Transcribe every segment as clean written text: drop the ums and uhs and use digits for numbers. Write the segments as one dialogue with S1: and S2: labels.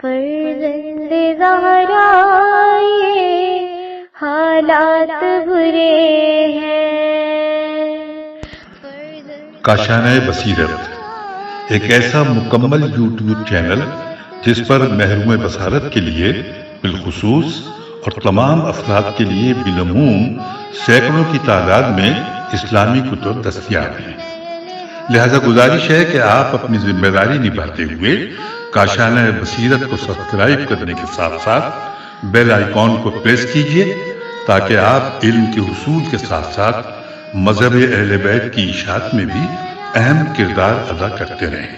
S1: فرزند زہرا یہ حالات برے ہیں۔
S2: کاشانۂ بصیرت ایک ایسا مکمل یوٹیوب چینل جس پر محروم بصارت کے لیے بالخصوص اور تمام افراد کے لیے بالعموم سینکڑوں کی تعداد میں اسلامی کتب دستیاب ہیں۔ لہذا گزارش ہے کہ آپ اپنی ذمہ داری نبھاتے ہوئے کاشانۂ بصیرت کو سبسکرائب کرنے کے ساتھ ساتھ بیل آئیکن کو پریس کیجیے تاکہ آپ علم کے حصول کے ساتھ ساتھ مذہب اہل بیت کی اشاعت میں بھی اہم کردار ادا کرتے رہیں۔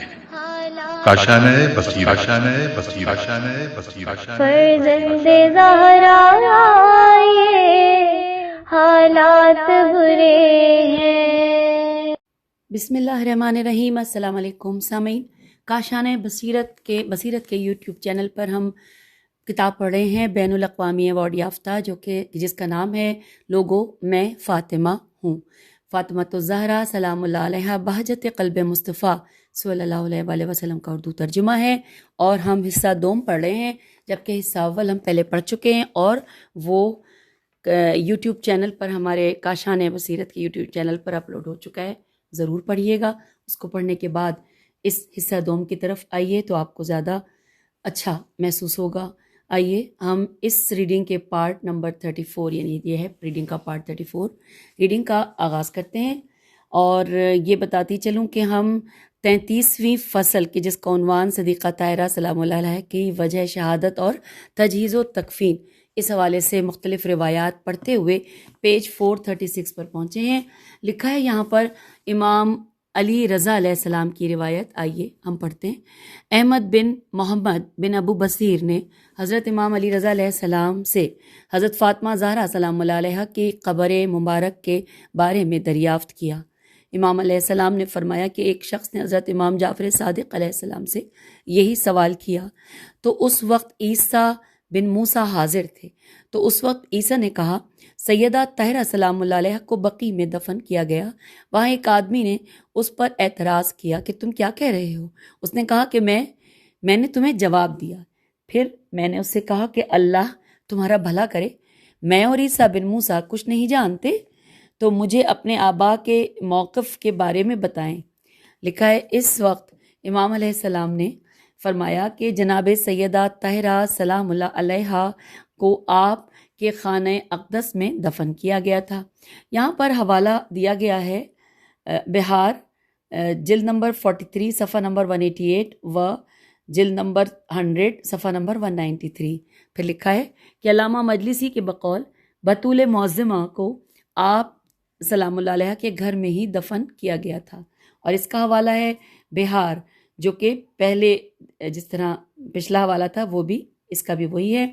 S2: کاشانۂ بصیرت، کاشانۂ بصیرت، کاشانۂ بصیرت۔
S1: فرزند زہرا یہ حالات برے ہیں۔
S3: بسم اللہ الرحمن الرحیم۔ السلام علیکم سامعین، کاشانۂ بصیرت کے یوٹیوب چینل پر ہم کتاب پڑھ رہے ہیں بین الاقوامی ایوارڈ یافتہ جس کا نام ہے لوگو میں فاطمہ ہوں۔ فاطمۃ الزہرا سلام اللہ علیہا بہجت قلب مصطفیٰ صلی اللہ علیہ وآلہ وسلم کا اردو ترجمہ ہے، اور ہم حصہ دوم پڑھ رہے ہیں، جبکہ حصہ اول ہم پہلے پڑھ چکے ہیں، اور وہ یوٹیوب چینل پر ہمارے کاشانۂ بصیرت کے یوٹیوب چینل پر اپلوڈ ہو چکا ہے۔ ضرور پڑھیے گا، اس کو پڑھنے کے بعد اس حصہ دوم کی طرف آئیے تو آپ کو زیادہ اچھا محسوس ہوگا۔ آئیے ہم اس ریڈنگ کے پارٹ نمبر 34، یعنی یہ ہے ریڈنگ کا پارٹ 34، ریڈنگ کا آغاز کرتے ہیں۔ اور یہ بتاتی چلوں کہ ہم 33ویں فصل کی جس کا عنوان صدیقہ طاہرہ سلام اللہ علیہ کی وجہ شہادت اور تجہیز و تکفین، اس حوالے سے مختلف روایات پڑھتے ہوئے پیج 436 پر پہنچے ہیں۔ لکھا ہے یہاں پر امام علی رضا علیہ السلام کی روایت، آئیے ہم پڑھتے ہیں۔ احمد بن محمد بن ابو بصیر نے حضرت امام علی رضا علیہ السلام سے حضرت فاطمہ زہرا سلام اللہ علیہ کی قبر مبارک کے بارے میں دریافت کیا۔ امام علیہ السلام نے فرمایا کہ ایک شخص نے حضرت امام جعفر صادق علیہ السلام سے یہی سوال کیا، تو اس وقت عیسیٰ بن موسیٰ حاضر تھے، تو اس وقت عیسیٰ نے کہا سیدہ طاہرہ سلام اللہ علیہ کو بقیع میں دفن کیا گیا۔ وہاں ایک آدمی نے اس پر اعتراض کیا کہ تم کیا کہہ رہے ہو؟ اس نے کہا کہ میں نے تمہیں جواب دیا۔ پھر میں نے اس سے کہا کہ اللہ تمہارا بھلا کرے، میں اور عیسیٰ بن موسیٰ کچھ نہیں جانتے، تو مجھے اپنے آبا کے موقف کے بارے میں بتائیں۔ لکھا ہے اس وقت امام علیہ السلام نے فرمایا کہ جناب سیدہ طاہرہ سلام اللہ علیہا کو آپ کے خانہ اقدس میں دفن کیا گیا تھا۔ یہاں پر حوالہ دیا گیا ہے بہار جلد نمبر 43 صفحہ نمبر 188 و جلد نمبر 100 صفحہ نمبر 193۔ پھر لکھا ہے کہ علامہ مجلسی کے بقول بطول معظمہ کو آپ سلام اللہ علیہ کے گھر میں ہی دفن کیا گیا تھا، اور اس کا حوالہ ہے بہار، جو کہ پہلے جس طرح پچھلا حوالہ تھا وہ بھی اس کا بھی وہی ہے۔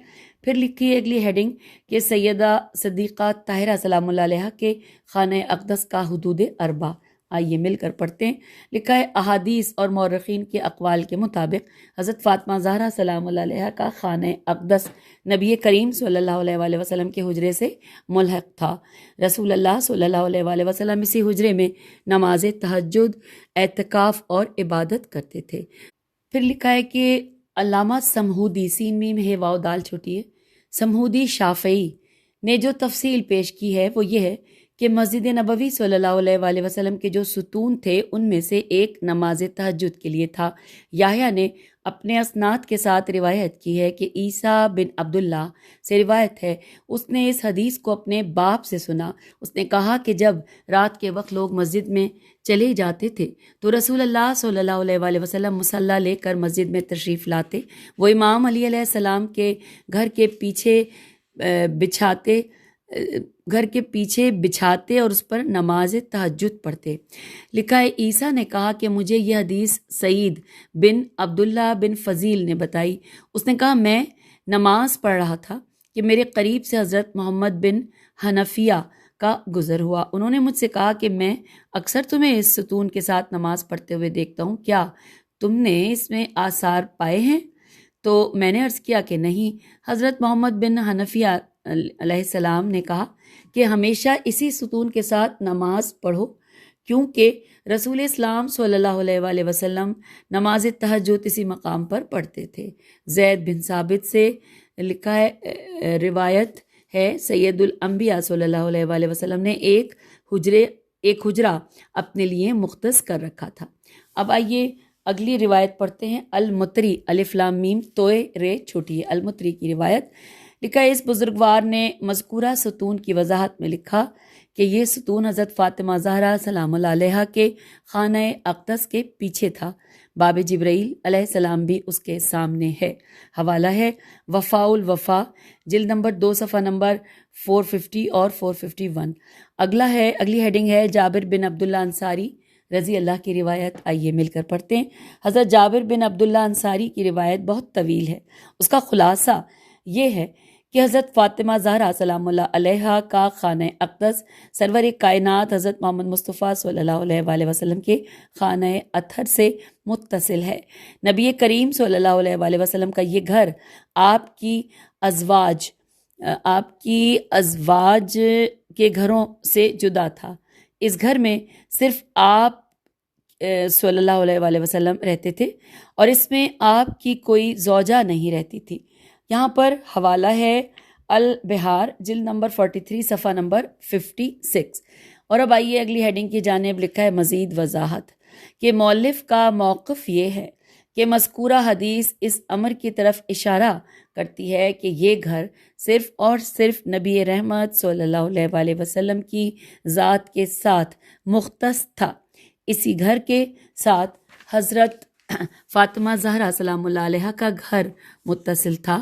S3: پھر لکھی ہے اگلی ہیڈنگ کہ سیدہ صدیقہ طاہرہ سلام اللہ علیہ کے خانہ اقدس کا حدود اربع۔ آئیے مل کر پڑھتے ہیں۔ لکھا ہے احادیث اور مورخین کے اقوال کے مطابق حضرت فاطمہ زہرا سلام اللہ علیہ کا خانہ اقدس نبی کریم صلی اللہ علیہ وآلہ وسلم کے حجرے سے ملحق تھا۔ رسول اللہ صلی اللہ علیہ وآلہ وسلم اسی حجرے میں نماز تہجد، اعتکاف اور عبادت کرتے تھے۔ پھر لکھا ہے کہ علامہ سمہودی، سین میم ہے واو دال چھوٹی ہے، سمہودی شافعی نے جو تفصیل پیش کی ہے وہ یہ ہے کہ مسجد نبوی صلی اللہ علیہ وآلہ وسلم کے جو ستون تھے ان میں سے ایک نماز تہجد کے لیے تھا۔ یحییٰ نے اپنے اسناد کے ساتھ روایت کی ہے کہ عیسیٰ بن عبداللہ سے روایت ہے، اس نے اس حدیث کو اپنے باپ سے سنا۔ اس نے کہا کہ جب رات کے وقت لوگ مسجد میں چلے جاتے تھے تو رسول اللہ صلی اللہ علیہ وآلہ وسلم مصلی لے کر مسجد میں تشریف لاتے، وہ امام علی علیہ السلام کے گھر کے پیچھے بچھاتے اور اس پر نماز تہجد پڑھتے۔ لکھا ہے عیسیٰ نے کہا کہ مجھے یہ حدیث سعید بن عبداللہ بن فضیل نے بتائی۔ اس نے کہا میں نماز پڑھ رہا تھا کہ میرے قریب سے حضرت محمد بن حنفیہ کا گزر ہوا۔ انہوں نے مجھ سے کہا کہ میں اکثر تمہیں اس ستون کے ساتھ نماز پڑھتے ہوئے دیکھتا ہوں، کیا تم نے اس میں آثار پائے ہیں؟ تو میں نے عرض کیا کہ نہیں۔ حضرت محمد بن حنفیہ علیہ السلام نے کہا کہ ہمیشہ اسی ستون کے ساتھ نماز پڑھو، کیونکہ رسول اسلام صلی اللہ علیہ وآلہ وسلم نماز تہجد اسی مقام پر پڑھتے تھے۔ زید بن ثابت سے لکھا ہے، روایت ہے، سید الانبیاء صلی اللہ علیہ وآلہ وسلم نے ایک حجرہ اپنے لیے مختص کر رکھا تھا۔ اب آئیے اگلی روایت پڑھتے ہیں۔ المطری، الف لام میم توئے رے چھوٹی ہے، المطری کی روایت لکھا ہے، اس بزرگوار نے مذکورہ ستون کی وضاحت میں لکھا کہ یہ ستون حضرت فاطمہ زہرا سلام اللہ علیہا کے خانہ اقدس کے پیچھے تھا، باب جبرائیل علیہ السلام بھی اس کے سامنے ہے۔ حوالہ ہے وفاء الوفا، جلد نمبر 2 صفحہ نمبر 450 اور 451۔ اگلی ہیڈنگ ہے جابر بن عبداللہ انصاری رضی اللہ کی روایت، آئیے مل کر پڑھتے ہیں۔ حضرت جابر بن عبداللہ انصاری کی روایت بہت طویل ہے، اس کا خلاصہ یہ ہے کہ حضرت فاطمہ زہرا سلام اللہ علیہا کا خانہ اقدس سرور کائنات حضرت محمد مصطفیٰ صلی اللہ علیہ وآلہ وسلم کے خانہ اطہر سے متصل ہے۔ نبی کریم صلی اللہ علیہ وآلہ وسلم کا یہ گھر آپ کی ازواج کے گھروں سے جدا تھا۔ اس گھر میں صرف آپ صلی اللہ علیہ وآلہ وسلم رہتے تھے اور اس میں آپ کی کوئی زوجہ نہیں رہتی تھی۔ یہاں پر حوالہ ہے البہار، جلد نمبر 43 صفحہ نمبر 56۔ اور اب آئیے اگلی ہیڈنگ کی جانب، لکھا ہے مزید وضاحت کہ مؤلف کا موقف یہ ہے کہ مذکورہ حدیث اس امر کی طرف اشارہ کرتی ہے کہ یہ گھر صرف اور صرف نبی رحمت صلی اللہ علیہ وآلہ وسلم کی ذات کے ساتھ مختص تھا۔ اسی گھر کے ساتھ حضرت فاطمہ زہرا سلام اللہ علیہ کا گھر متصل تھا۔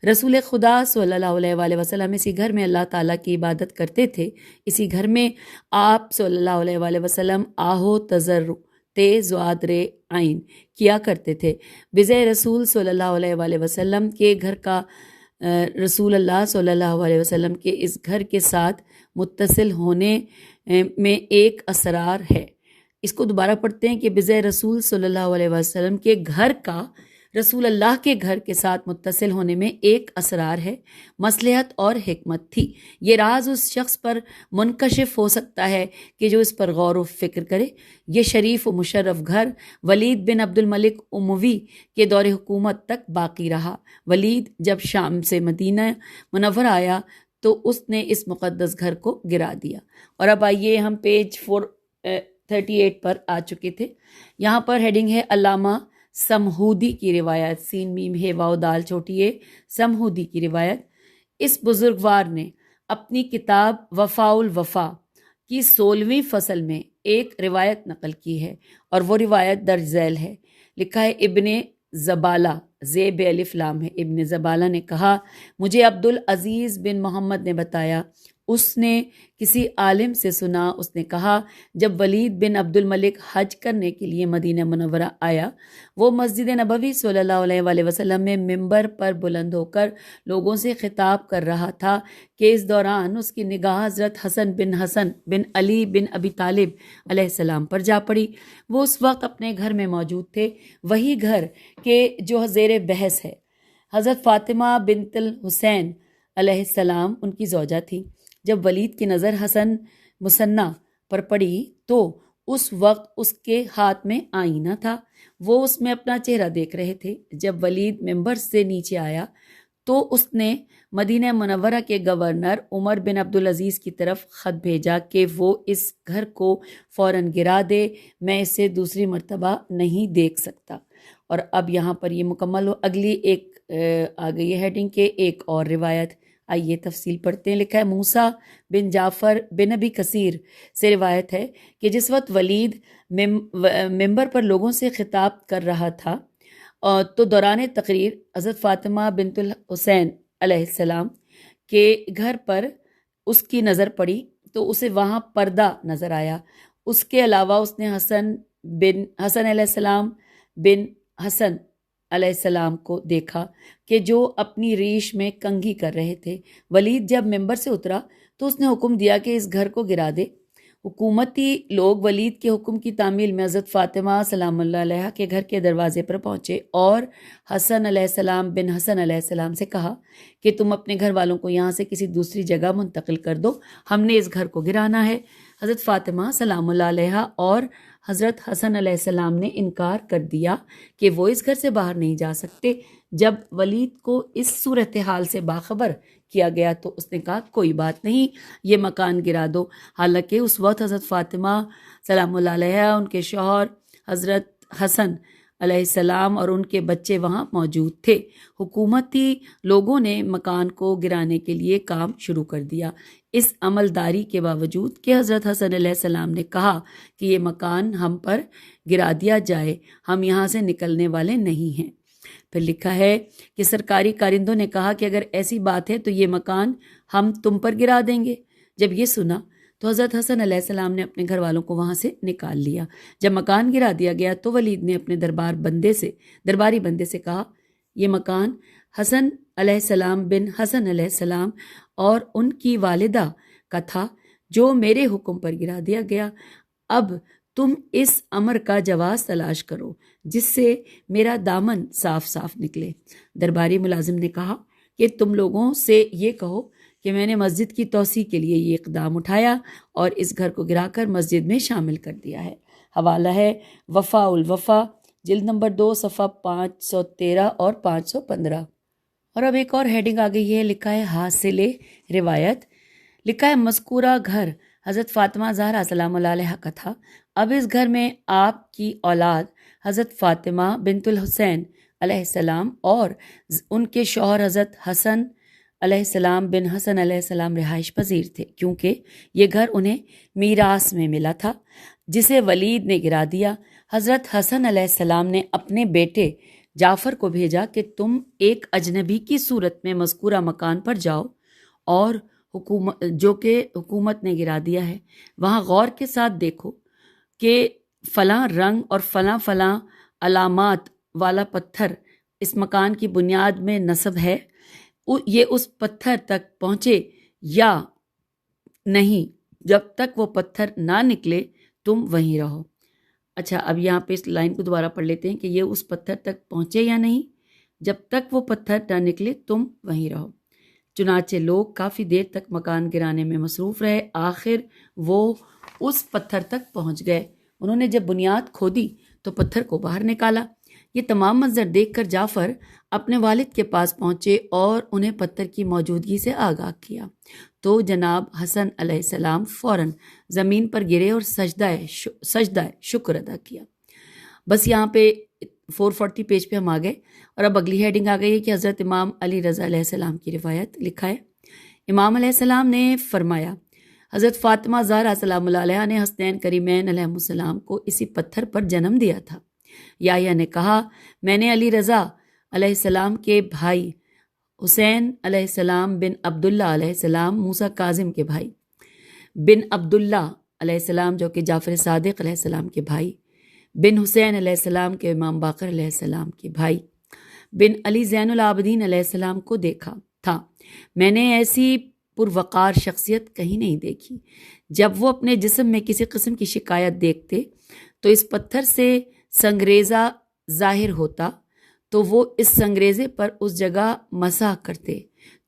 S3: رسول خدا صلی اللہ علیہ وآلہ وسلم اسی گھر میں اللہ تعالیٰ کی عبادت کرتے تھے۔ اسی گھر میں آپ صلی اللہ علیہ وآلہ وسلم آہو تضرع تیز وعدر عین کیا کرتے تھے۔ بزے رسول صلی اللہ علیہ وآلہ وسلم کے گھر کا رسول اللہ صلی اللہ علیہ وسلم کے اس گھر کے ساتھ متصل ہونے میں ایک اسرار ہے۔ اس کو دوبارہ پڑھتے ہیں کہ بزے رسول صلی اللہ علیہ وسلم کے گھر کا رسول اللہ کے گھر کے ساتھ متصل ہونے میں ایک اسرار ہے، مصلحت اور حکمت تھی۔ یہ راز اس شخص پر منکشف ہو سکتا ہے کہ جو اس پر غور و فکر کرے۔ یہ شریف و مشرف گھر ولید بن عبد الملک اموی کے دور حکومت تک باقی رہا۔ ولید جب شام سے مدینہ منورہ آیا تو اس نے اس مقدس گھر کو گرا دیا۔ اور اب آئیے ہم پیج 438 پر آ چکے تھے۔ یہاں پر ہیڈنگ ہے علامہ سمہودی کی روایت، سین میم ہے واو دال چھوٹی ہے، سمہودی کی روایت۔ اس بزرگوار نے اپنی کتاب وفاء الوفا کی 16ویں فصل میں ایک روایت نقل کی ہے اور وہ روایت درج ذیل ہے۔ لکھا ہے ابن زبالہ، زیب الف لام ہے، ابن زبالہ نے کہا مجھے عبدالعزیز بن محمد نے بتایا، اس نے کسی عالم سے سنا، اس نے کہا جب ولید بن عبد الملک حج کرنے کے لیے مدینہ منورہ آیا، وہ مسجد نبوی صلی اللہ علیہ وآلہ وسلم میں ممبر پر بلند ہو کر لوگوں سے خطاب کر رہا تھا کہ اس دوران اس کی نگاہ حضرت حسن بن علی بن ابی طالب علیہ السلام پر جا پڑی۔ وہ اس وقت اپنے گھر میں موجود تھے، وہی گھر کہ جو زیر بحث ہے۔ حضرت فاطمہ بنت الحسین علیہ السلام ان کی زوجہ تھی۔ جب ولید کی نظر حسن مثنیٰ پر پڑی تو اس وقت اس کے ہاتھ میں آئینہ تھا، وہ اس میں اپنا چہرہ دیکھ رہے تھے۔ جب ولید ممبر سے نیچے آیا تو اس نے مدینہ منورہ کے گورنر عمر بن عبدالعزیز کی طرف خط بھیجا کہ وہ اس گھر کو فوراً گرا دے، میں اسے دوسری مرتبہ نہیں دیکھ سکتا۔ اور اب یہاں پر یہ مکمل ہو، اگلی ایک آ گئی ہے ہیڈنگ کے ایک اور روایت، آئیے تفصیل پڑھتے ہیں۔ لکھا ہے موسیٰ بن جعفر بن ابی کثیر سے روایت ہے کہ جس وقت ولید ممبر پر لوگوں سے خطاب کر رہا تھا تو دوران تقریر حضرت فاطمہ بنت الحسین علیہ السلام کے گھر پر اس کی نظر پڑی تو اسے وہاں پردہ نظر آیا۔ اس کے علاوہ اس نے حسن علیہ السلام بن حسن علیہ السلام کو دیکھا کہ جو اپنی ریش میں کنگھی کر رہے تھے۔ ولید جب ممبر سے اترا تو اس نے حکم دیا کہ اس گھر کو گرا دے۔ حکومتی لوگ ولید کے حکم کی تعمیل میں حضرت فاطمہ سلام اللہ علیہ کے گھر کے دروازے پر پہنچے اور حسن علیہ السلام بن حسن علیہ السلام سے کہا کہ تم اپنے گھر والوں کو یہاں سے کسی دوسری جگہ منتقل کر دو، ہم نے اس گھر کو گرانا ہے۔ حضرت فاطمہ سلام اللہ علیہا اور حضرت حسن علیہ السلام نے انکار کر دیا کہ وہ اس گھر سے باہر نہیں جا سکتے۔ جب ولید کو اس صورتحال سے باخبر کیا گیا تو اس نے کہا کوئی بات نہیں، یہ مکان گرا دو۔ حالانکہ اس وقت حضرت فاطمہ سلام اللہ علیہا، ان کے شوہر حضرت حسن علیہ السلام اور ان کے بچے وہاں موجود تھے۔ حکومتی لوگوں نے مکان کو گرانے کے لیے کام شروع کر دیا، اس عملداری کے باوجود کہ حضرت حسن علیہ السلام نے کہا کہ یہ مکان ہم پر گرا دیا جائے، ہم یہاں سے نکلنے والے نہیں ہیں۔ پھر لکھا ہے کہ سرکاری کارندوں نے کہا کہ اگر ایسی بات ہے تو یہ مکان ہم تم پر گرا دیں گے۔ جب یہ سنا تو حضرت حسن علیہ السلام نے اپنے گھر والوں کو وہاں سے نکال لیا۔ جب مکان گرا دیا گیا تو ولید نے اپنے درباری بندے سے کہا یہ مکان حسن علیہ السلام بن حسن علیہ السلام اور ان کی والدہ کا تھا جو میرے حکم پر گرا دیا گیا۔ اب تم اس امر کا جواز تلاش کرو جس سے میرا دامن صاف صاف نکلے۔ درباری ملازم نے کہا کہ تم لوگوں سے یہ کہو کہ میں نے مسجد کی توسیع کے لیے یہ اقدام اٹھایا اور اس گھر کو گرا کر مسجد میں شامل کر دیا ہے۔ حوالہ ہے وفا الوفا، جلد نمبر 2، صفحہ 513 اور 515۔ اور اب ایک اور ہیڈنگ آ گئی ہے، لکھا ہے حاصل روایت۔ لکھا ہے مذکورہ گھر حضرت فاطمہ زہرا سلام اللہ علیہا کا تھا۔ اب اس گھر میں آپ کی اولاد حضرت فاطمہ بنت الحسین علیہ السلام اور ان کے شوہر حضرت حسن علیہ السلام بن حسن علیہ السلام رہائش پذیر تھے، کیونکہ یہ گھر انہیں میراث میں ملا تھا جسے ولید نے گرا دیا۔ حضرت حسن علیہ السلام نے اپنے بیٹے جعفر کو بھیجا کہ تم ایک اجنبی کی صورت میں مذکورہ مکان پر جاؤ اور جو کہ حکومت نے گرا دیا ہے وہاں غور کے ساتھ دیکھو کہ فلاں رنگ اور فلاں فلاں علامات والا پتھر اس مکان کی بنیاد میں نصب ہے، یہ اس پتھر تک پہنچے یا نہیں۔ جب تک وہ پتھر نہ نکلے تم وہیں رہو۔ اچھا، اب یہاں پہ اس لائن کو دوبارہ پڑھ لیتے ہیں کہ یہ اس پتھر تک پہنچے یا نہیں، جب تک وہ پتھر نہ نکلے تم وہیں رہو۔ چنانچہ لوگ کافی دیر تک مکان گرانے میں مصروف رہے، آخر وہ اس پتھر تک پہنچ گئے۔ انہوں نے جب بنیاد کھودی تو پتھر کو باہر نکالا۔ یہ تمام منظر دیکھ کر جعفر اپنے والد کے پاس پہنچے اور انہیں پتھر کی موجودگی سے آگاہ کیا تو جناب حسن علیہ السلام فوراً زمین پر گرے اور سجدہ شکر ادا کیا۔ بس یہاں پہ 440 پیج پہ ہم آ گئے اور اب اگلی ہیڈنگ آ گئی ہے کہ حضرت امام علی رضا علیہ السلام کی روایت۔ لکھا ہے امام علیہ السلام نے فرمایا حضرت فاطمہ زہرا سلام اللہ علیہا نے حسنین کریمین علیہ السلام کو اسی پتھر پر جنم دیا تھا۔ یحییٰ نے کہا میں نے علی رضا علیہ السلام کے بھائی حسین علیہ السلام بن عبداللہ علیہ السلام، موسیٰ کاظم کے بھائی، بن عبداللہ علیہ السلام جو کہ جعفر صادق علیہ السلام کے بھائی، بن حسین علیہ السلام کے امام باقر علیہ السلام کے بھائی، بن علی زین العابدین علیہ السلام کو دیکھا تھا۔ میں نے ایسی پروقار شخصیت کہیں نہیں دیکھی۔ جب وہ اپنے جسم میں کسی قسم کی شکایت دیکھتے تو اس پتھر سے سنگریزہ ظاہر ہوتا تو وہ اس سنگریزے پر اس جگہ مسح کرتے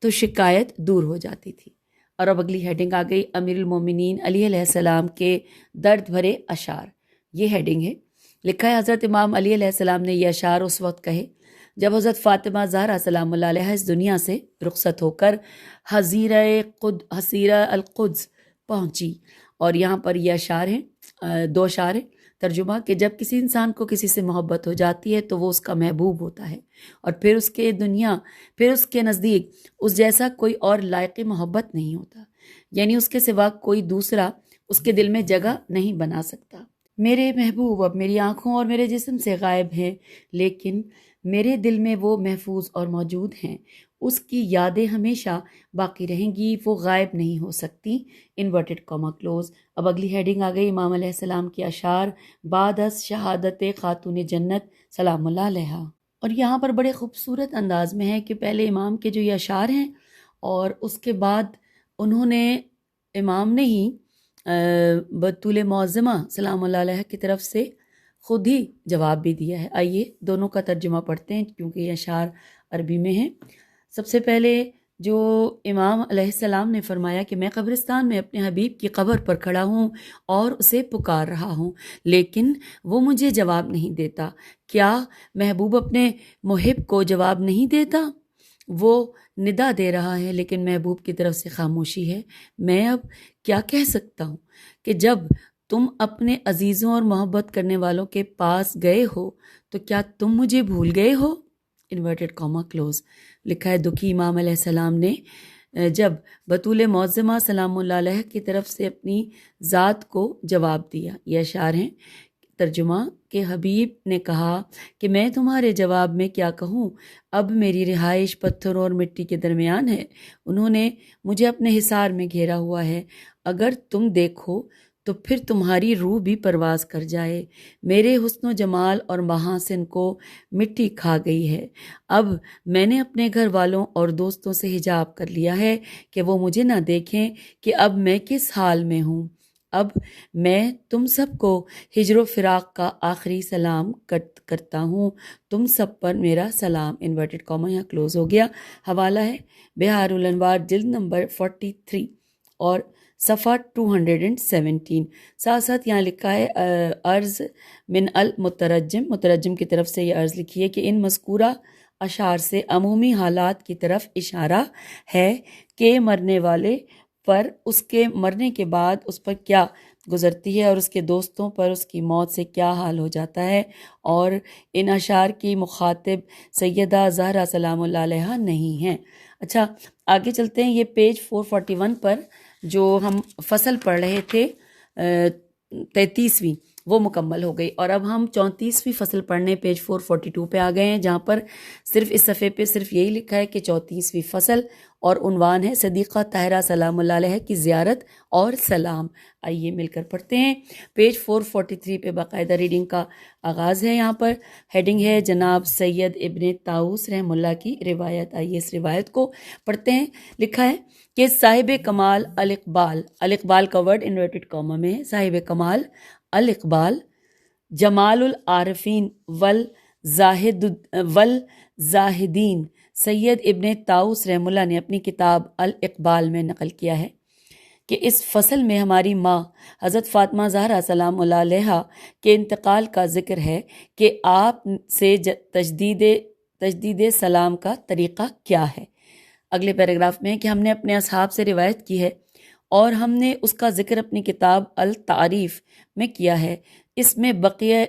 S3: تو شکایت دور ہو جاتی تھی۔ اور اب اگلی ہیڈنگ آ گئی امیر المومنین علی علیہ السلام کے درد بھرے اشعار۔ یہ ہیڈنگ ہے۔ لکھا ہے حضرت امام علی علیہ السلام نے یہ اشعار اس وقت کہے جب حضرت فاطمہ زہرا سلام اللہ علیہا اس دنیا سے رخصت ہو کر حسیرہ القدس پہنچی۔ اور یہاں پر یہ اشعار ہیں، 2 اشعار ہیں۔ ترجمہ کہ جب کسی انسان کو کسی سے محبت ہو جاتی ہے تو وہ اس کا محبوب ہوتا ہے، اور پھر اس کے نزدیک اس جیسا کوئی اور لائق محبت نہیں ہوتا، یعنی اس کے سوا کوئی دوسرا اس کے دل میں جگہ نہیں بنا سکتا۔ میرے محبوب اب میری آنکھوں اور میرے جسم سے غائب ہیں، لیکن میرے دل میں وہ محفوظ اور موجود ہیں۔ اس کی یادیں ہمیشہ باقی رہیں گی، وہ غائب نہیں ہو سکتی۔ Inverted comma close. اب اگلی ہیڈنگ آ گئی امام علیہ السلام کی اشعار بعد از شہادت خاتون جنت سلام اللہ علیہا۔ اور یہاں پر بڑے خوبصورت انداز میں ہے کہ پہلے امام کے جو یہ اشعار ہیں اور اس کے بعد انہوں نے امام نے ہی بطول معظمہ سلام اللہ علیہ کی طرف سے خود ہی جواب بھی دیا ہے۔ آئیے دونوں کا ترجمہ پڑھتے ہیں کیونکہ یہ اشعار عربی میں ہیں۔ سب سے پہلے جو امام علیہ السلام نے فرمایا کہ میں قبرستان میں اپنے حبیب کی قبر پر کھڑا ہوں اور اسے پکار رہا ہوں لیکن وہ مجھے جواب نہیں دیتا۔ کیا محبوب اپنے محب کو جواب نہیں دیتا؟ وہ ندا دے رہا ہے لیکن محبوب کی طرف سے خاموشی ہے۔ میں اب کیا کہہ سکتا ہوں کہ جب تم اپنے عزیزوں اور محبت کرنے والوں کے پاس گئے ہو تو کیا تم مجھے بھول گئے ہو؟ Inverted comma close. لکھا ہے دکھی امام علیہ السلام نے جب بطول معظمہ سلام اللہ علیہ کی طرف سے اپنی ذات کو جواب دیا۔ یہ اشعار ہیں۔ ترجمہ کہ حبیب نے کہا کہ میں تمہارے جواب میں کیا کہوں، اب میری رہائش پتھروں اور مٹی کے درمیان ہے، انہوں نے مجھے اپنے حصار میں گھیرا ہوا ہے، اگر تم دیکھو تو پھر تمہاری روح بھی پرواز کر جائے، میرے حسن و جمال اور محاسن کو مٹی کھا گئی ہے، اب میں نے اپنے گھر والوں اور دوستوں سے حجاب کر لیا ہے کہ وہ مجھے نہ دیکھیں کہ اب میں کس حال میں ہوں، اب میں تم سب کو ہجر و فراق کا آخری سلام کرتا ہوں، تم سب پر میرا سلام۔ انورٹڈ کاما یہاں کلوز ہو گیا۔ حوالہ ہے بہار الانوار جلد نمبر 43 اور صفحہ 217۔ ساتھ ساتھ یہاں لکھا ہے عرض من المترجم، مترجم کی طرف سے یہ عرض لکھی ہے کہ ان مذکورہ اشعار سے عمومی حالات کی طرف اشارہ ہے کہ مرنے والے پر اس کے مرنے کے بعد اس پر کیا گزرتی ہے اور اس کے دوستوں پر اس کی موت سے کیا حال ہو جاتا ہے، اور ان اشعار کی مخاطب سیدہ زہرا سلام اللہ علیہا نہیں ہیں۔ اچھا آگے چلتے ہیں۔ یہ پیج 441 پر جو ہم فصل پڑھ رہے تھے 33ویں وہ مکمل ہو گئی، اور اب ہم 34ویں فصل پڑھنے پیج 442 پہ آ گئے ہیں، جہاں پر صرف اس صفحے پہ صرف یہی لکھا ہے کہ 34ویں فصل، اور عنوان ہے صدیقہ طاہرہ سلام اللہ علیہ کی زیارت اور سلام۔ آئیے مل کر پڑھتے ہیں۔ پیج 443 پہ باقاعدہ ریڈنگ کا آغاز ہے۔ یہاں پر ہیڈنگ ہے جناب سید ابن طاؤس رحم اللہ کی روایت۔ آئیے اس روایت کو پڑھتے ہیں۔ لکھا ہے کہ صاحب کمال الاقبال، الاقبال کا ورڈ انورٹڈ کاما میں ہے، صاحب کمال الاقبال جمال العارفین والزاہدین سید ابن طاؤس رحم اللہ نے اپنی کتاب الاقبال میں نقل کیا ہے کہ اس فصل میں ہماری ماں حضرت فاطمہ زہرا سلام اللہ علیہا کے انتقال کا ذکر ہے کہ آپ سے تجدید سلام کا طریقہ کیا ہے۔ اگلے پیراگراف میں ہے کہ ہم نے اپنے اصحاب سے روایت کی ہے اور ہم نے اس کا ذکر اپنی کتاب التعریف میں کیا ہے، اس میں بقیہ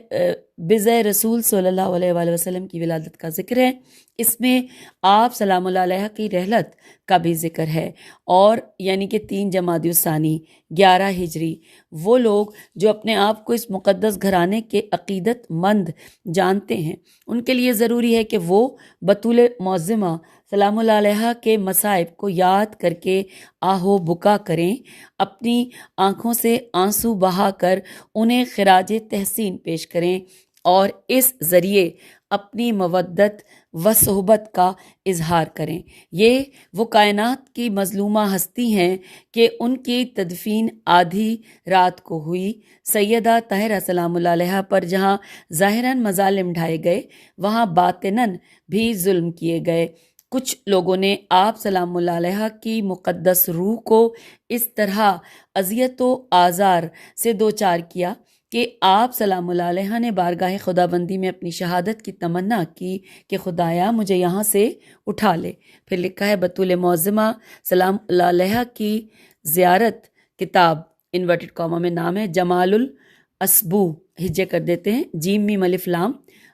S3: بضع رسول صلی اللہ علیہ وآلہ وسلم کی ولادت کا ذکر ہے، اس میں آپ سلام اللہ علیہ کی رحلت کا بھی ذکر ہے، اور یعنی کہ 3 جمادی الثانی 11 ہجری۔ وہ لوگ جو اپنے آپ کو اس مقدس گھرانے کے عقیدت مند جانتے ہیں ان کے لیے ضروری ہے کہ وہ بطول معظمہ سلام اللہ علیہ کے مصائب کو یاد کر کے آہو بکا کریں، اپنی آنکھوں سے آنسو بہا کر انہیں خراج تحسین پیش کریں اور اس ذریعے اپنی مودت و صحبت کا اظہار کریں۔ یہ وہ کائنات کی مظلومہ ہستی ہیں کہ ان کی تدفین آدھی رات کو ہوئی۔ سیدہ طاہرہ سلام اللہ علیہ پر جہاں ظاہراً مظالم ڈھائے گئے وہاں باطناً بھی ظلم کیے گئے۔ کچھ لوگوں نے آپ سلام اللہ علیہ کی مقدس روح کو اس طرح اذیت و آزار سے دوچار کیا کہ آپ سلام اللہ علیہ نے بارگاہ خدا بندی میں اپنی شہادت کی تمنا کی کہ خدایا مجھے یہاں سے اٹھا لے۔ پھر لکھا ہے بطول معظمہ سلام اللہ علیہ کی زیارت کتاب انورٹڈ کاما میں نام ہے جمال الاسبو، ہجے کر دیتے ہیں، جیم میم الف لام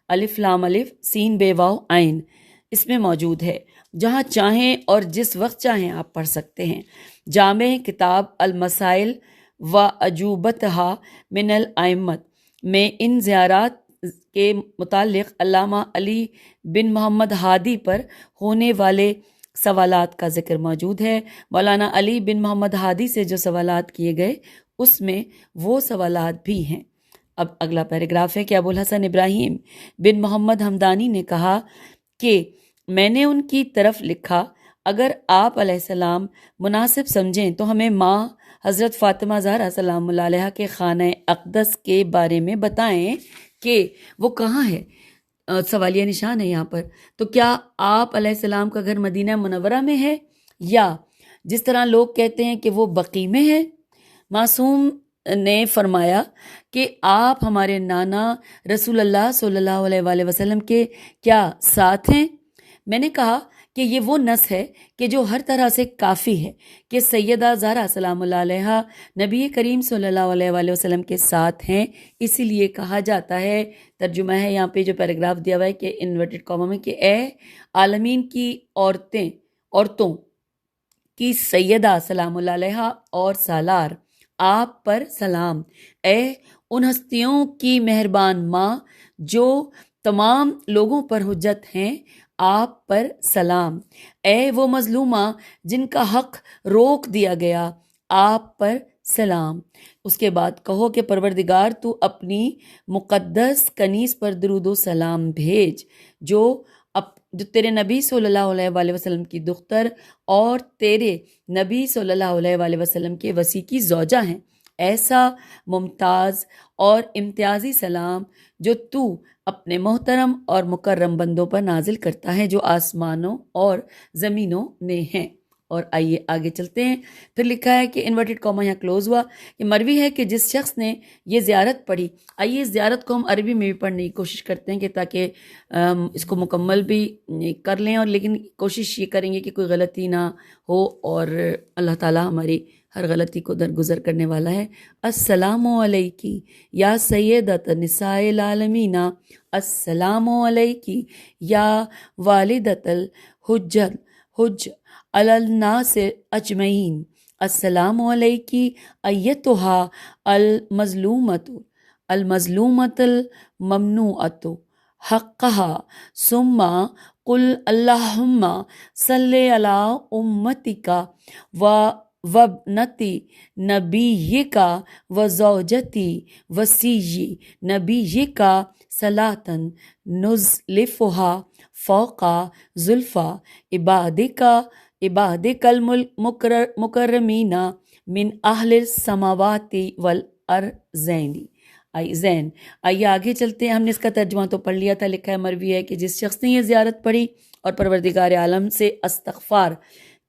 S3: الف لام الف سین بے واو عین، اس میں موجود ہے، جہاں چاہیں اور جس وقت چاہیں آپ پڑھ سکتے ہیں۔ جامع کتاب المسائل و عجوبتہا من الائمت میں ان زیارات کے متعلق علامہ علی بن محمد ہادی پر ہونے والے سوالات کا ذکر موجود ہے۔ مولانا علی بن محمد ہادی سے جو سوالات کیے گئے اس میں وہ سوالات بھی ہیں۔ اب اگلا پیراگراف ہے کہ ابوالحسن ابراہیم بن محمد ہمدانی نے کہا کہ میں نے ان کی طرف لکھا اگر آپ علیہ السلام مناسب سمجھیں تو ہمیں ماں حضرت فاطمہ زہرا سلام اللہ علیہ کے خانہ اقدس کے بارے میں بتائیں کہ وہ کہاں ہے، سوالیہ نشان ہے یہاں پر۔ تو کیا آپ علیہ السلام کا گھر مدینہ منورہ میں ہے یا جس طرح لوگ کہتے ہیں کہ وہ بقی میں ہے؟ معصوم نے فرمایا کہ آپ ہمارے نانا رسول اللہ صلی اللہ علیہ وآلہ وسلم کے کیا ساتھ ہیں؟ میں نے کہا کہ یہ وہ نص ہے کہ جو ہر طرح سے کافی ہے کہ سیدہ زہرا سلام اللہ علیہا نبی کریم صلی اللہ علیہ وآلہ وسلم کے ساتھ ہیں، اسی لیے کہا جاتا ہے، ترجمہ ہے یہاں پہ جو پیراگراف دیا ہوا ہے کہ انورٹڈ کاما میں، کہ اے عالمین کی عورتوں کی سیدہ سلام اللہ علیہا اور سالار، آپ پر سلام، اے ان ہستیوں کی مہربان ماں جو تمام لوگوں پر حجت ہیں، آپ پر سلام، اے وہ مظلومہ جن کا حق روک دیا گیا، آپ پر سلام۔ اس کے بعد کہو کہ پروردگار تو اپنی مقدس کنیز پر درود و سلام بھیج جو تیرے نبی صلی اللہ علیہ وآلہ وسلم کی دختر اور تیرے نبی صلی اللہ علیہ وآلہ وسلم کے وصی کی زوجہ ہیں، ایسا ممتاز اور امتیازی سلام جو تو اپنے محترم اور مکرم بندوں پر نازل کرتا ہے جو آسمانوں اور زمینوں میں ہیں۔ اور آئیے آگے چلتے ہیں، پھر لکھا ہے کہ انورٹڈ کاما یہاں کلوز ہوا، کہ مروی ہے کہ جس شخص نے یہ زیارت پڑھی، آئیے اس زیارت کو ہم عربی میں بھی پڑھنے کی کوشش کرتے ہیں کہ تاکہ اس کو مکمل بھی کر لیں، اور لیکن کوشش یہ کریں گے کہ کوئی غلطی نہ ہو، اور اللہ تعالیٰ ہماری ہر غلطی کو درگزر کرنے والا ہے۔ السلام علیکی یا سیدۃ نساء العالمین، السلام علیکی یا والدۃ الحج علی الناس اجمعین، السلام علیکی ایتہا المظلومۃ الممنوعۃ حقہا، ثم قل اللہم صلی علی امتک وابنتی نبیک وزوجتی وصی نبیک صلاۃ نزلفہا فوق زلفا عبادک المکرمین من اہل السماوات والارضین۔ آئیے آگے چلتے ہیں، ہم نے اس کا ترجمہ تو پڑھ لیا تھا۔ لکھا ہے، مروی ہے کہ جس شخص نے یہ زیارت پڑھی اور پروردگار عالم سے استغفار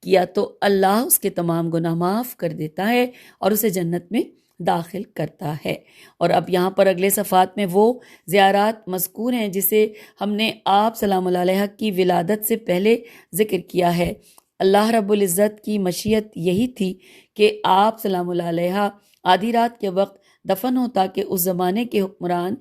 S3: کیا تو اللہ اس کے تمام گناہ معاف کر دیتا ہے اور اسے جنت میں داخل کرتا ہے۔ اور اب یہاں پر اگلے صفحات میں وہ زیارات مذکور ہیں جسے ہم نے آپ سلام اللہ علیہ کی ولادت سے پہلے ذکر کیا ہے۔ اللہ رب العزت کی مشیت یہی تھی کہ آپ سلام اللہ علیہ آدھی رات کے وقت دفن ہو تاکہ اس زمانے کے حکمران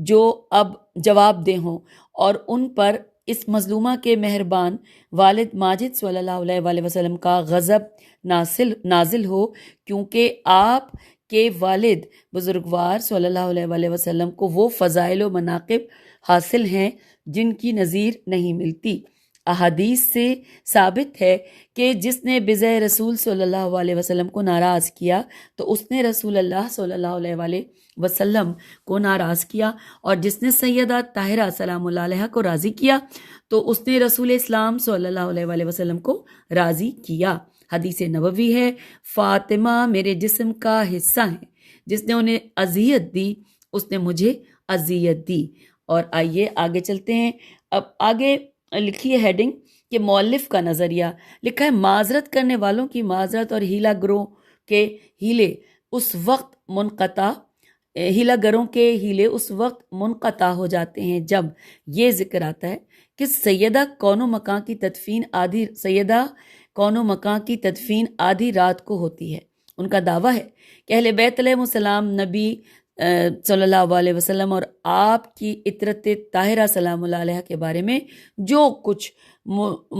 S3: جو اب جواب دہ ہوں اور ان پر اس مظلومہ کے مہربان والد ماجد صلی اللہ علیہ وآلہ وسلم کا غضب نازل ہو، کیونکہ آپ کے والد بزرگوار صلی اللہ علیہ وآلہ وسلم کو وہ فضائل و مناقب حاصل ہیں جن کی نظیر نہیں ملتی۔ احادیث سے ثابت ہے کہ جس نے بضع رسول صلی اللہ علیہ وسلم کو ناراض کیا تو اس نے رسول اللہ صلی اللہ علیہ وآلہ وسلم کو ناراض کیا، اور جس نے سیدہ طاہرہ سلام اللہ علیہ کو راضی کیا تو اس نے رسول اسلام صلی اللہ علیہ وآلہ وسلم کو راضی کیا۔ حدیث نبوی ہے، فاطمہ میرے جسم کا حصہ ہے، جس نے انہیں اذیت دی اس نے مجھے اذیت دی۔ اور آئیے آگے چلتے ہیں، اب آگے لکھی ہے ہیڈنگ کہ مؤلف کا نظریہ۔ لکھا ہے، معذرت کرنے والوں کی معذرت اور ہیلا گروں کے ہیلے اس وقت منقطع ہو جاتے ہیں جب یہ ذکر آتا ہے کہ سیدہ کون و مکان کی تدفین آدھی رات کو ہوتی ہے۔ ان کا دعویٰ ہے کہ اہل بیت علیہ السلام نبی صلی اللہ علیہ وسلم اور آپ کی عطرت طاہرہ سلام اللہ علیہ کے بارے میں جو کچھ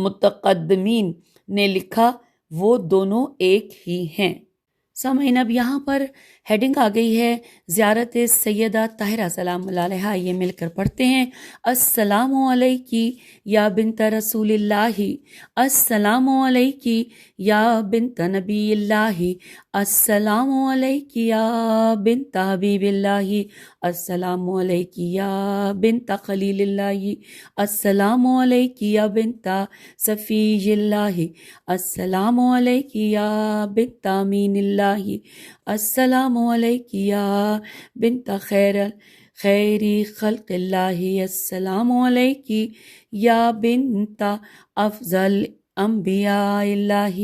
S3: متقدمین نے لکھا وہ دونوں ایک ہی ہیں۔ سامعین، اب یہاں پر ہیڈنگ آ گئی ہے زیارت سیدہ طاہرہ سلام اللہ علیہ۔ یہ مل کر پڑھتے ہیں، السلام علیکی یا بنت رسول اللہ، السلام علیکی یا بنت نبی اللہ، السلام علیکی یا بنت حبیب اللہ، السلام علیکی یا بنت خلیل اللہ، السلام علیکی یا بنت صفی اللہ، السلام علیکی یا بنت امین اللہ، السلام علیکی یا بنت خیر خلق اللہ، السلام علیکی یا بنت افضل انبیاء اللہ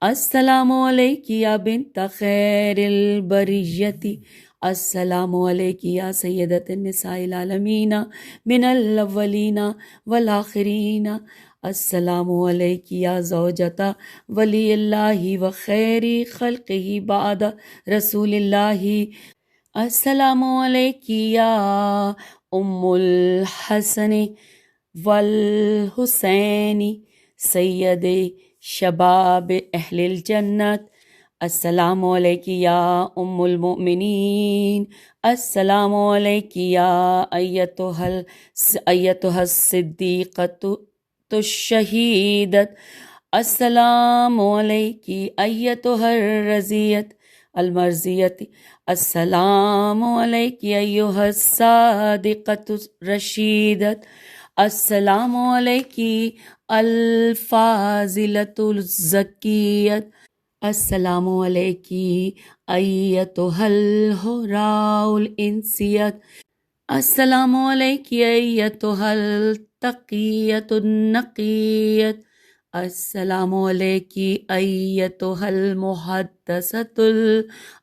S3: السلام علیکی یا بنت خیر البریت السلام علیکی یا سیدت النساء العالمین من الاولین والآخرین السلام علیکی یا زوجۃ ولی اللہ و خیر خلقہ بعد رسول اللہ السلام علیکی یا ام الحسن والحسین سید شباب اہل الجنت السلام علیکی یا ام المؤمنین السلام علیکی یا ایتها الصدیقۃ الشہیدۃ السلام علیکی ایتها الرضیۃ المرضیۃ السلام علیکی ایتها الصادقۃ الرشیدۃ السلام علیکی الفاضلۃ الزکیۃ السلام علیکی ایتها الحراء الانسیۃ السلام علیکی ایتها التقیۃ النقیۃ السلام علیکی ایتها المحدثۃ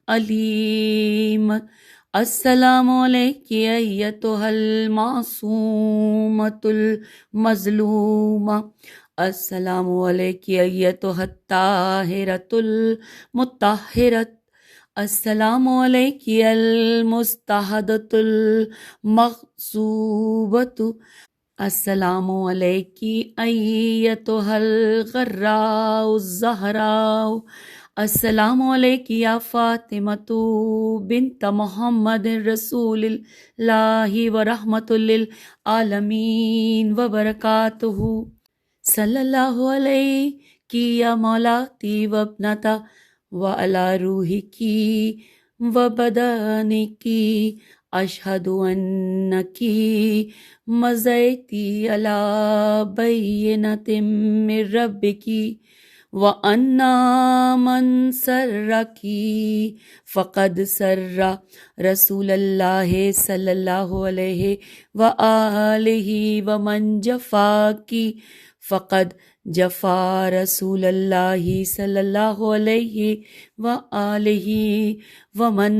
S3: العلیمۃ السلام علیکی ایتها المعصومۃ المظلومہ السلام علیکی ایتها الطاہرۃ المطہرۃ السلام علیکی المستہدۃ المغصوبۃ السلام علیکی ایتها الغراء الزہراء السلام علیکی یا فاطمۃ بنت محمد رسول اللہ ورحمۃ للعالمین وبرکاتہ صلی اللہ علیہ یا مولاتی وابنۃ وعلی روحکی وبدنکی اشہد انکی مضیتی علی بینۃ من ربکی وَأَنَّا مَنْ سَرَّكِ فَقَدْ سَرَّ رسول اللہ صلی اللہ علیہ وآلہ ومن جفاکی فقد جفا رسول اللہ صلی اللہ علیہ وآلہ ومن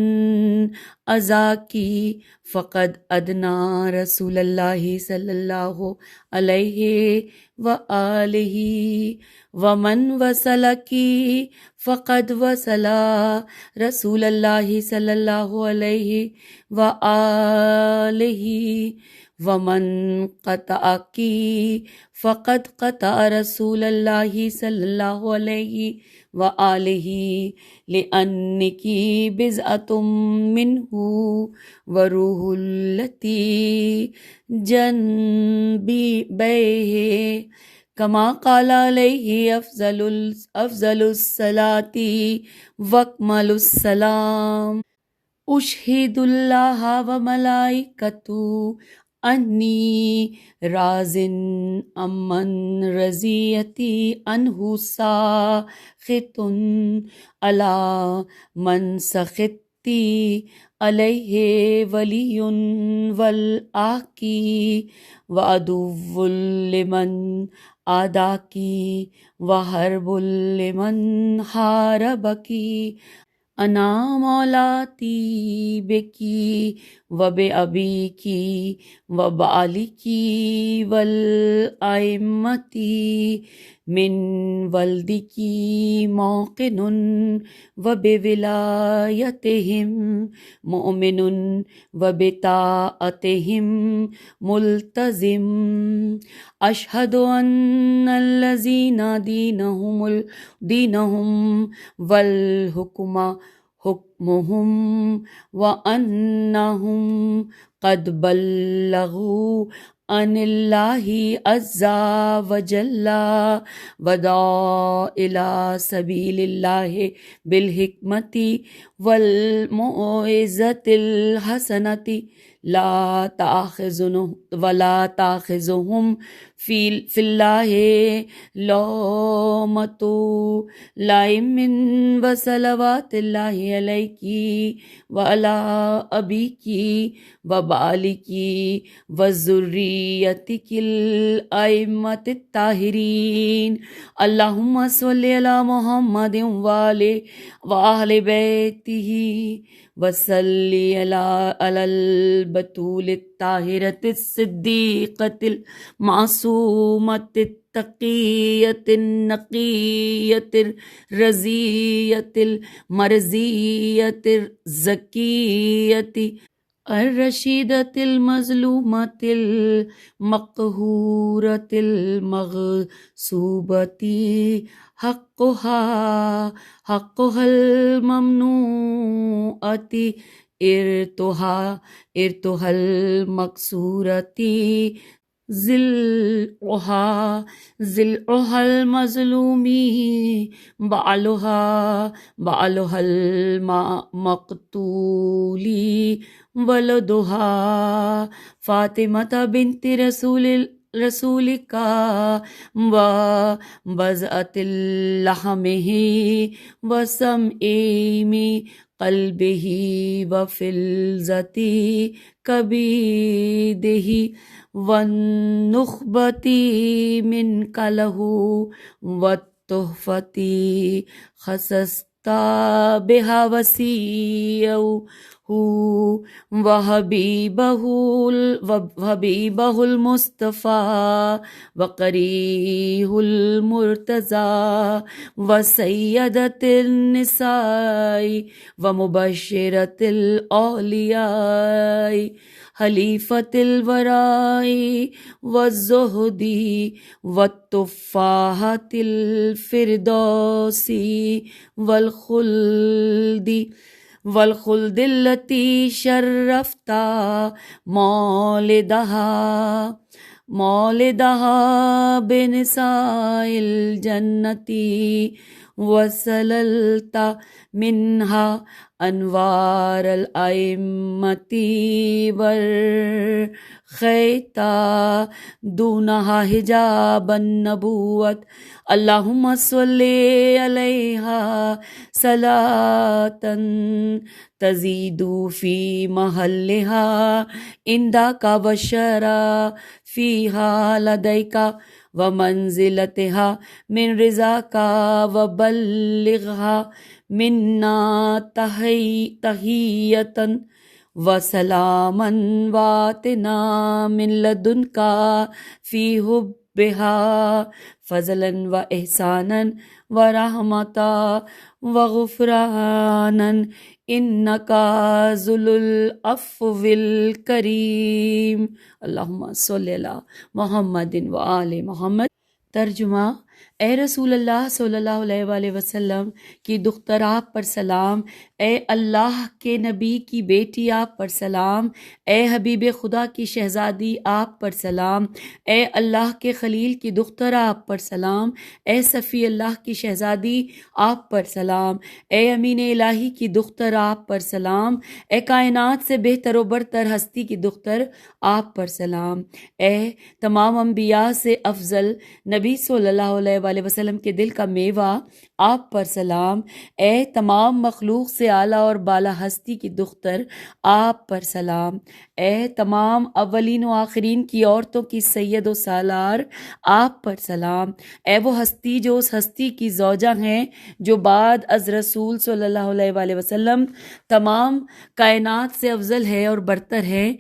S3: اذاکی فقد ادنا رسول اللہ صلی اللہ علیہ وآلہ ومن وصلکی فقد وصل رسول اللہ صلی اللہ علیہ وآلہ ومن قطعکی فقد قطع رسول اللہ صلی اللہ علیہ وآلہ لأنکی بضعۃ منہ وروح التی جنبیہ کما قال علیہ افضل الصلاۃ واکمل السلام اشہد اللہ وملائکتہ انی راضٍ عمن رضیتی عنہ ساخط علی من سخطتی علیہ ولی والآکی وعدو لمن آداکی وحرب لمن حاربکی انا مولاتی بکی وبابیکی وبعلکی والائمتی من ولدکی موقن وبولایتہم مؤمن وبطاعتہم ملتزم اشہد ان الذین دینہم والحکم حکمہم وانہم قد بلغوا عن اللہ عز وجل ودعوا الی سبیل اللہ بالحکمت والموعظۃ الحسنۃ ولا تأخذہم فی اللہ لومۃ لائم و صلوات اللہ علیکی وعلی ابیکی و بالکی و ذریتک الائمۃ الطاہرین اللہم صلی علی محمد وآل بیتہ وصلی علی البتول الطاہرۃ الصدیقۃ المعصومۃ التقیۃ النقیۃ الرضیۃ المرضیۃ الزکیۃ الرشیدۃ المظلومۃ المقہورۃ المغصوبۃ حقها الممنوعۃ ارتها المکسورۃ ضلعها المظلوم بعلها المقتول ولدها فاطمة بنت رسولك وبزأة لحمه وسمئم قلبه وفلذة كبده والنخبة منك له والتحفة خصصت بها وسيعه وحبيبه المصطفى وقريه المرتضى وسيدة النساء ومبشرة الأولياء خلیفۃ الوراء والزہد والتفاحۃ الفردوس والخلد التي شرفت مولدها بنساء الجنة وسللت منها انوار الائمة ورخيت دونها حجاب النبوة اللهم صل عليها صلاة تزيد في محلها عندك وشرا فيها لديك ومنزلتها من رضاك وبلغها منا تحية وسلاما واتنا من لدنك في حبها فضلا واحسانا ورحمة وغفرانا انك ذو العفو الكريم اللهم صل على محمد وآل محمد۔ ترجمہ: اے رسول اللہ صلی اللہ علیہ وآلہ وسلم کی دختر آپ پر سلام، اے اللہ کے نبی کی بیٹی آپ پر سلام، اے حبیب خدا کی شہزادی آپ پر سلام، اے اللہ کے خلیل کی دختر آپ پر سلام، اے صفی اللہ کی شہزادی آپ پر سلام، اے امین الہی کی دختر آپ پر سلام، اے کائنات سے بہتر و برتر ہستی کی دختر آپ پر سلام، اے تمام انبیاء سے افضل نبی صلی اللہ علیہ وآلہ وسلم کے دل کا میوہ آپ پر سلام، اے تمام مخلوق سے اعلیٰ اور بالا ہستی کی دختر آپ پر سلام، اے تمام اولین و آخرین کی عورتوں کی سید و سالار آپ پر سلام، اے وہ ہستی جو اس ہستی کی زوجہ ہیں جو بعد از رسول صلی اللہ علیہ وآلہ وسلم تمام کائنات سے افضل ہے اور برتر ہے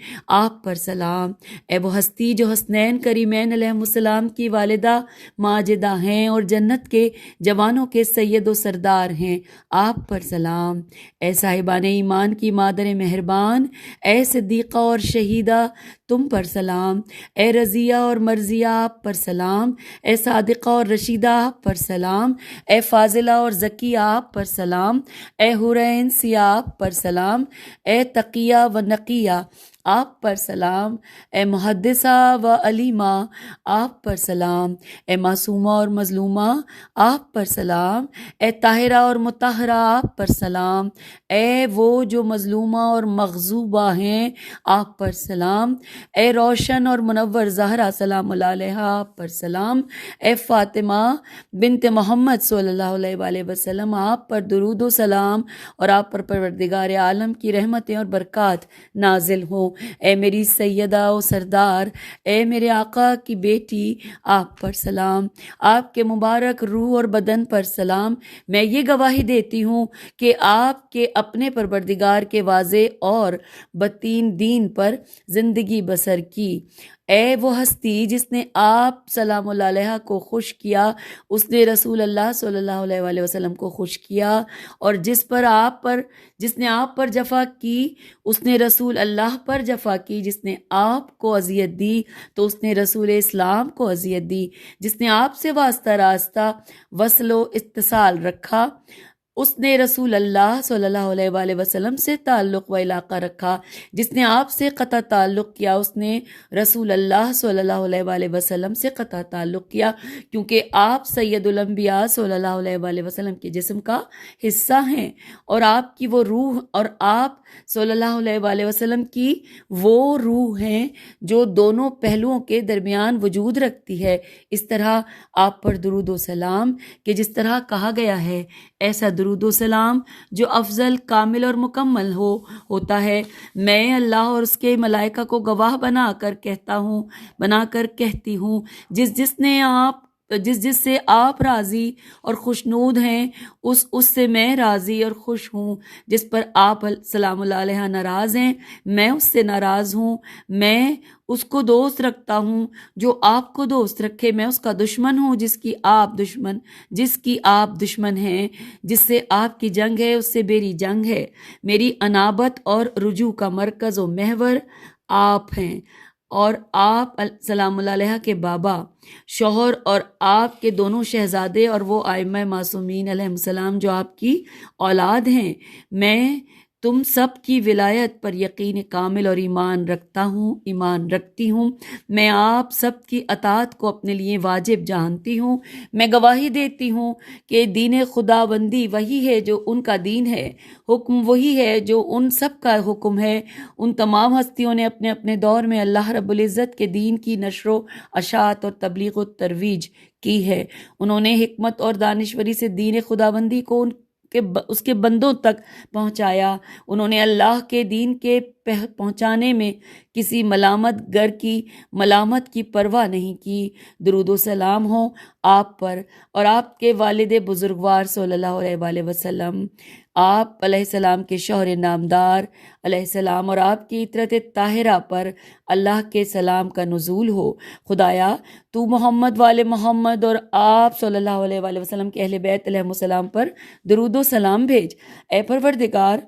S3: آپ پر سلام، اے وہ ہستی جو حسنین کریمین علیہ السلام کی والدہ ماجدہ ہیں اور جنت کے جوانوں کے سید و سردار ہیں آپ پر سلام، اے صاحبان ایمان کی مادر مہربان، اے صدیقہ اور شہیدہ تم پر سلام، اے رضیہ اور مرضیہ آپ پر سلام، اے صادقہ اور رشیدہ آپ پر سلام، اے فاضلہ اور ذکیہ آپ پر سلام، اے حورین سیاہ آپ پر سلام، اے تقیہ و نقیہ آپ پر سلام، اے محدثہ و علیمہ آپ پر سلام، اے معصومہ اور مظلومہ آپ پر سلام، اے طاہرہ اور مطہرہ آپ پر سلام، اے وہ جو مظلومہ اور مغضوبہ ہیں آپ پر سلام، اے روشن اور منور زہرا سلام اللہ علیہا آپ پر سلام، اے فاطمہ بنت محمد صلی اللہ علیہ وآلہ وسلم آپ پر درود و سلام اور آپ پر پروردگار عالم کی رحمتیں اور برکات نازل ہوں، اے میری سیدہ و سردار، اے میرے آقا کی بیٹی آپ پر سلام، آپ کے مبارک روح اور بدن پر سلام۔ میں یہ گواہی دیتی ہوں کہ آپ کے اپنے پروردگار کے واضح اور بتین دین پر زندگی بسر کی۔ اے وہ ہستی جس نے آپ سلام اللہ علیہ کو خوش کیا، اس نے رسول اللہ صلی اللہ علیہ وآلہ وسلم کو خوش کیا، اور جس نے آپ پر جفا کی اس نے رسول اللہ پر جفا کی، جس نے آپ کو اذیت دی تو اس نے رسول اسلام کو اذیت دی، جس نے آپ سے واسطہ راستہ وصل و اتصال رکھا اس نے رسول اللہ صلی اللہ علیہ وآلہ وسلم سے تعلق و علاقہ رکھا، جس نے آپ سے قطع تعلق کیا اس نے رسول اللہ صلی اللہ علیہ وآلہ وسلم سے قطع تعلق کیا، کیونکہ آپ سید الانبیاء صلی اللہ علیہ وآلہ وسلم کے جسم کا حصہ ہیں، اور آپ کی وہ روح اور آپ صلی اللہ علیہ وآلہ وسلم کی وہ روح ہیں جو دونوں پہلوؤں کے درمیان وجود رکھتی ہے۔ اس طرح آپ پر درود و سلام کہ جس طرح کہا گیا ہے ایسا درود و سلام جو افضل، کامل اور مکمل ہوتا ہے، میں اللہ اور اس کے ملائکہ کو گواہ بنا کر کہتی ہوں، جس سے آپ راضی اور خوشنود ہیں اس سے میں راضی اور خوش ہوں، جس پر آپ سلام اللہ علیہ ناراض ہیں میں اس سے ناراض ہوں، میں اس کو دوست رکھتا ہوں جو آپ کو دوست رکھے، میں اس کا دشمن ہوں جس کی آپ دشمن ہیں، جس سے آپ کی جنگ ہے اس سے میری جنگ ہے، میری انابت اور رجوع کا مرکز و محور آپ ہیں، اور آپ سلام اللہ علیہ کے بابا، شوہر اور آپ کے دونوں شہزادے اور وہ ائمہ معصومین علیہ السلام جو آپ کی اولاد ہیں، میں تم سب کی ولایت پر یقین کامل اور ایمان رکھتی ہوں، میں آپ سب کی اطاعت کو اپنے لیے واجب جانتی ہوں، میں گواہی دیتی ہوں کہ دین خداوندی وہی ہے جو ان کا دین ہے، حکم وہی ہے جو ان سب کا حکم ہے، ان تمام ہستیوں نے اپنے اپنے دور میں اللہ رب العزت کے دین کی نشر و اشاعت اور تبلیغ و ترویج کی ہے، انہوں نے حکمت اور دانشوری سے دین خداوندی کو اس کے بندوں تک پہنچایا، انہوں نے اللہ کے دین کے پہنچانے میں کسی ملامت گر کی ملامت کی پرواہ نہیں کی۔ درود و سلام ہو آپ پر اور آپ کے والد بزرگوار صلی اللہ علیہ وآلہ وسلم، آپ علیہ السلام کے شوہر نامدار علیہ السلام اور آپ کی عطرت طاہرہ پر اللہ کے سلام کا نزول ہو۔ خدایا تو محمد والے محمد اور آپ صلی اللہ علیہ وآلہ وسلم کے اہل بیت علیہ السلام پر درود و سلام بھیج۔ اے پروردگار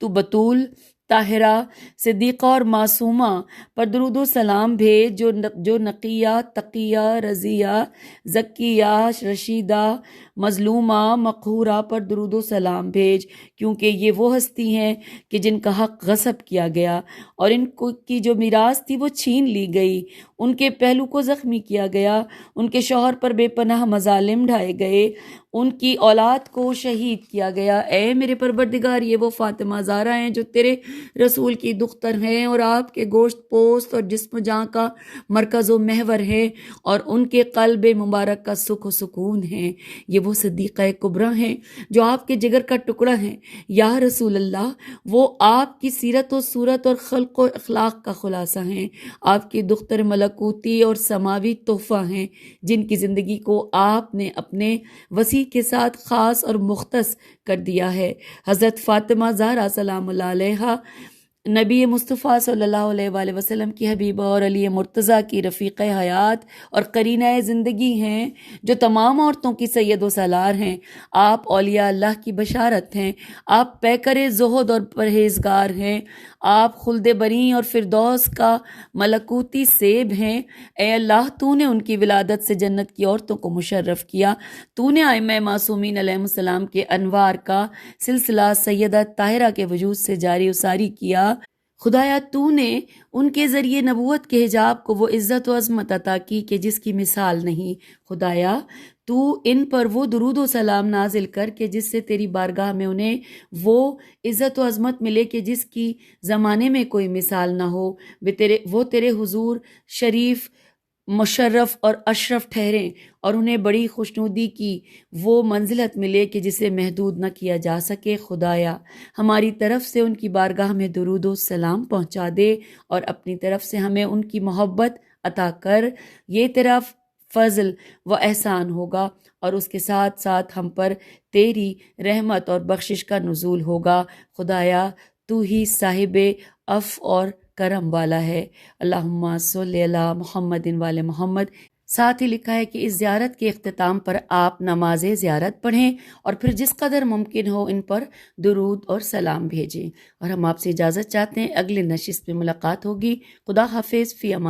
S3: تو بطول، طاہرہ، صدیقہ اور معصومہ پر درود و سلام بھیج، جو نقیہ، تقیہ، رضیہ، زکیہ، رشیدہ، مظلومہ، مقہورہ پر درود و سلام بھیج، کیونکہ یہ وہ ہستی ہیں کہ جن کا حق غصب کیا گیا اور ان کی جو میراث تھی وہ چھین لی گئی، ان کے پہلو کو زخمی کیا گیا، ان کے شوہر پر بے پناہ مظالم ڈھائے گئے، ان کی اولاد کو شہید کیا گیا۔ اے میرے پروردگار یہ وہ فاطمہ زہرا ہیں جو تیرے رسول کی دختر ہیں اور آپ کے گوشت پوست اور جسم جاں کا مرکز و محور ہیں، اور ان کے قلب مبارک کا سکھ و سکون ہیں، یہ وہ صدیقہ کبریٰ ہیں جو آپ کے جگر کا ٹکڑا ہیں۔ یا رسول اللہ وہ آپ کی سیرت و صورت اور خلق و اخلاق کا خلاصہ ہیں، آپ کی دختر ملکوتی اور سماوی تحفہ ہیں، جن کی زندگی کو آپ نے اپنے وسیع کے ساتھ خاص اور مختص کر دیا ہے۔ حضرت فاطمہ زہرا سلام اللہ علیہا نبی مصطفیٰ صلی اللہ علیہ وآلہ وسلم کی حبیبہ اور علی مرتضیٰ کی رفیق حیات اور قرینہ زندگی ہیں، جو تمام عورتوں کی سید و سالار ہیں۔ آپ اولیاء اللہ کی بشارت ہیں، آپ پیکر زہد اور پرہیزگار ہیں، آپ خلد بری اور فردوس کا ملکوتی سیب ہیں۔ اے اللہ تو نے ان کی ولادت سے جنت کی عورتوں کو مشرف کیا، تو نے ائمہ معصومین علیہ السلام کے انوار کا سلسلہ سیدہ طاہرہ کے وجود سے جاری و ساری کیا۔ خدایا تو نے ان کے ذریعے نبوت کے حجاب کو وہ عزت و عظمت عطا کی کہ جس کی مثال نہیں۔ خدایا تو ان پر وہ درود و سلام نازل کر کہ جس سے تیری بارگاہ میں انہیں وہ عزت و عظمت ملے کہ جس کی زمانے میں کوئی مثال نہ ہو۔ وہ تیرے حضور شریف مشرف اور اشرف ٹھہریں اور انہیں بڑی خوشنودی کی وہ منزلت ملے کہ جسے محدود نہ کیا جا سکے۔ خدایا ہماری طرف سے ان کی بارگاہ میں درود و سلام پہنچا دے اور اپنی طرف سے ہمیں ان کی محبت عطا کر۔ یہ تیرا فضل و احسان ہوگا اور اس کے ساتھ ساتھ ہم پر تیری رحمت اور بخشش کا نزول ہوگا۔ خدایا تو ہی صاحب عفو اور کرم والا ہے۔ اللہم صلی علی محمد وعلی محمد۔ ساتھ ہی لکھا ہے کہ اس زیارت کے اختتام پر آپ نماز زیارت پڑھیں اور پھر جس قدر ممکن ہو ان پر درود اور سلام بھیجیں۔ اور ہم آپ سے اجازت چاہتے ہیں، اگلے نشست میں ملاقات ہوگی۔ خدا حافظ، فی امان۔